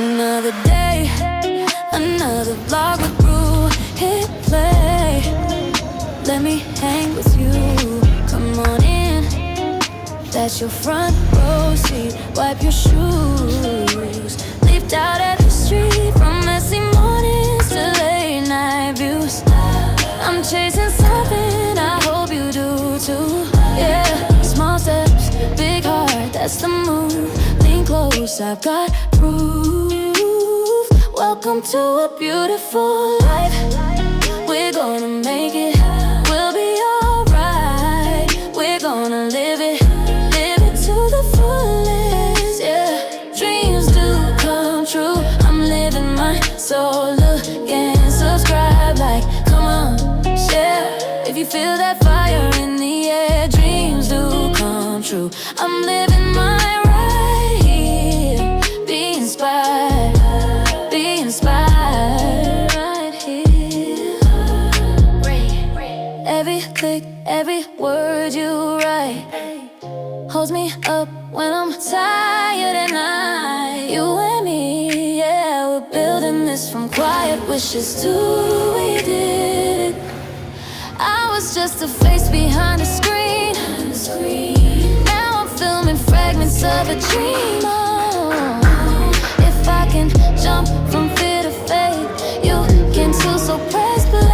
Another day, another vlog with Brew. Hit play, let me hang with you. Come on in, that's your front row seat. Wipe your shoes, leaped out at the street. From messy mornings to late night views, I'm chasing something, I hope you do too. Yeah, small steps, big heart, that's the move. Lean close, I've got proof. Welcome to a beautiful life. We're gonna make it, we'll be alright. We're gonna live it to the fullest, yeah. Dreams do come true, I'm living mine. So look and subscribe, like, come on, share. If you feel that fire in the air, dreams do come true. I'm living mine right here. Be inspired, be inspired right here. Every click, every word you write holds me up when I'm tired at night. You and me, yeah, we're building this from quiet wishes to we did it. I was just a face behind the screen. Now I'm filming fragments of a dream. Oh, if I can jump from fear to faith, you can too, so press play.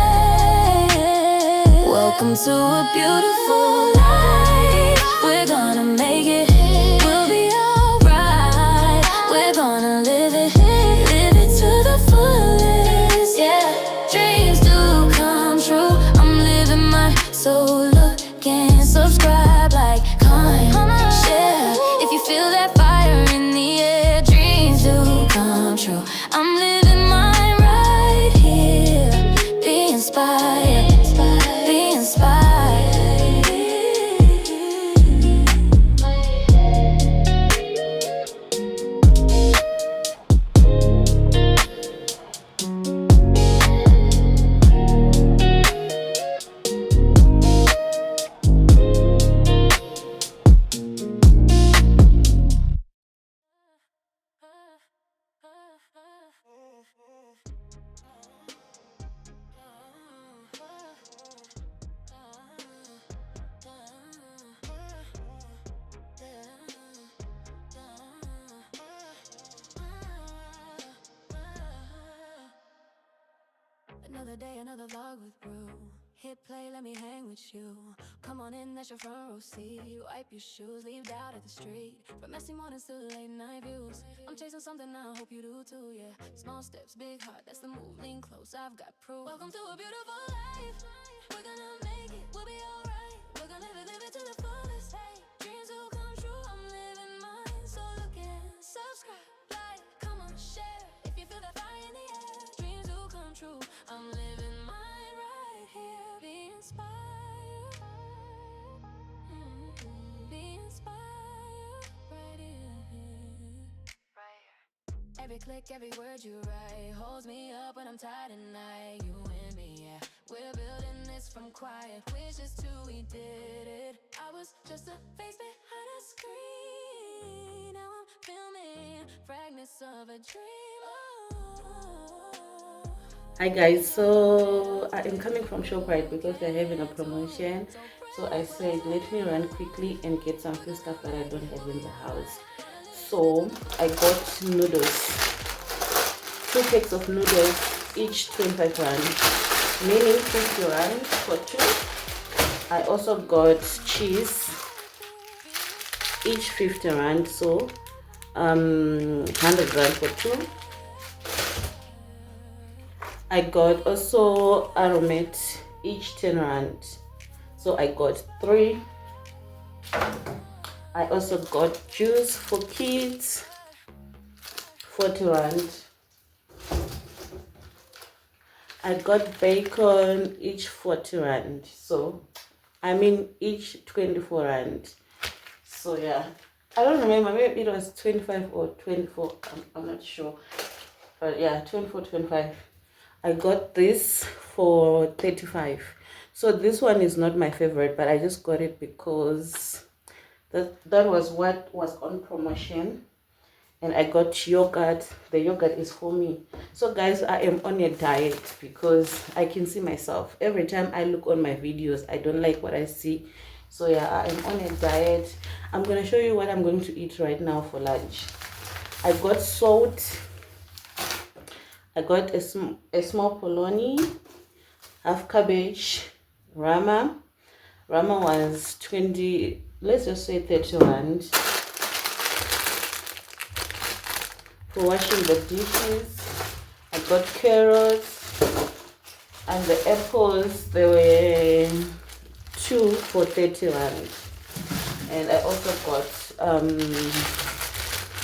Welcome to a beautiful life. We're gonna make it, we'll be alright. We're gonna live it to the fullest, yeah. Dreams do come true, I'm living mine. So look and subscribe, like, come on, share. If you feel that fire in the air, dreams do come true. I'm living mine right here. Be inspired, be inspired. Another day, another vlog with Brew. Hit play, let me hang with you. Come on in, that's your front row seat. Wipe your shoes, leave out at the street. From messy mornings to late night views, I'm chasing something, I hope you do too, yeah. Small steps, big heart, that's the move. Lean close, I've got proof. Welcome to a beautiful life. We're gonna make it, we'll be alright. We're gonna live it to the fullest. Hey, dreams will come true, I'm living mine. So look and subscribe, like, come on, share. If you feel that fire in the air, dreams will come true. I'm living mine right here. Be inspired, be inspired right here. Every click, every word you write holds me up when I'm tired at night. You and me, yeah, we're building this from quiet wishes to we did it. I was just a face behind a screen. Now I'm filming fragments of a dream. Hi guys, so I am coming from ShopRite because they're having a promotion. So I said let me run quickly and get some few stuff that I don't have in the house. So I got noodles, 2 packs of noodles, each 25 rand, meaning 50 rand for 2. I also got cheese, each 50 rand, so 100 rand for 2. I got also Aromat, each 10 rand, so I got 3. I also got juice for kids, 40 rand. I got bacon, each 40 rand, so I mean each 24 rand. So yeah, I don't remember, maybe it was 25 or 24, I'm not sure, but yeah, 24, 25. I got this for 35. So this one is not my favorite, but I just got it because that was what was on promotion. and I got yogurt. The yogurt is for me. So guys, I am on a diet because I can see myself every time I look on my videos. I don't like what I see. So yeah, I am on a diet. I'm gonna show you what I'm going to eat right now for lunch. I got salt. I got a small polony, half cabbage, rama. Rama was 20, let's just say 30 rand. For washing the dishes, I got carrots, and the apples, they were 2 for 30 rand. And I also got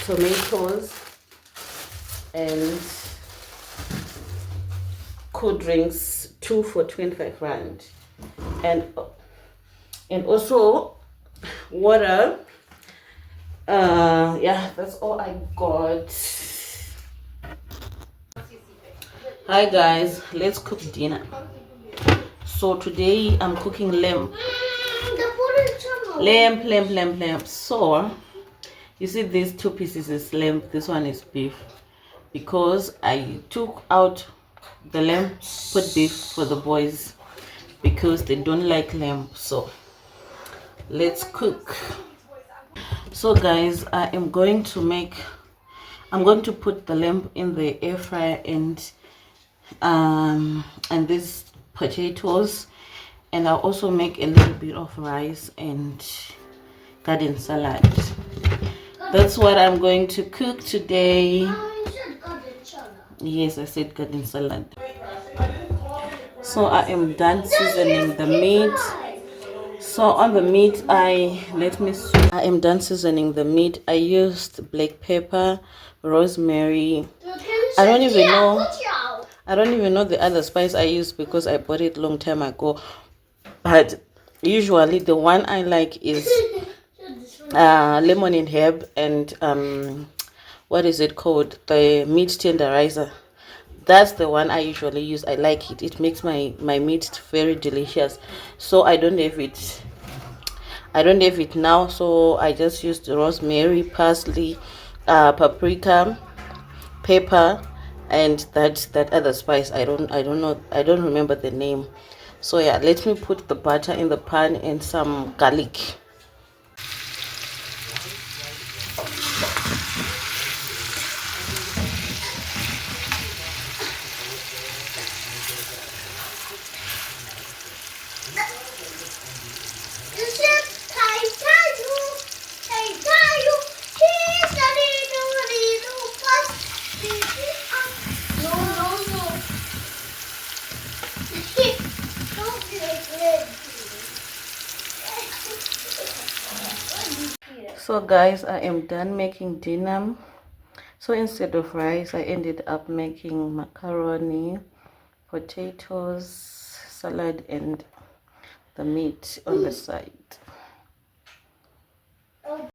tomatoes and cool drinks, 2 for 25 rand. And also water. Yeah, that's all I got. Hi guys, let's cook dinner. So today I'm cooking lamb. So you see, these 2 pieces is lamb, this one is beef, because I took out the lamb, put beef for the boys because they don't like lamb. So let's cook. So guys, I'm going to put the lamb in the air fryer and these potatoes, and I'll also make a little bit of rice and garden salad. That's what I'm going to cook today. Yes, I said garden salad. So I am done seasoning the meat. So on the meat, I am done seasoning the meat. I used black pepper, rosemary. I don't even know the other spice I used because I bought it long time ago. But usually the one I like is lemon and herb and what is it called? The meat tenderizer. That's the one I usually use. I like it. It makes my meat very delicious. So I don't have it now, so I just used rosemary, parsley, paprika, pepper, and that other spice. I don't know, I don't remember the name. So yeah, let me put the butter in the pan and some garlic. So guys, I am done making dinner. So instead of rice, I ended up making macaroni, potatoes, salad, and the meat on the side.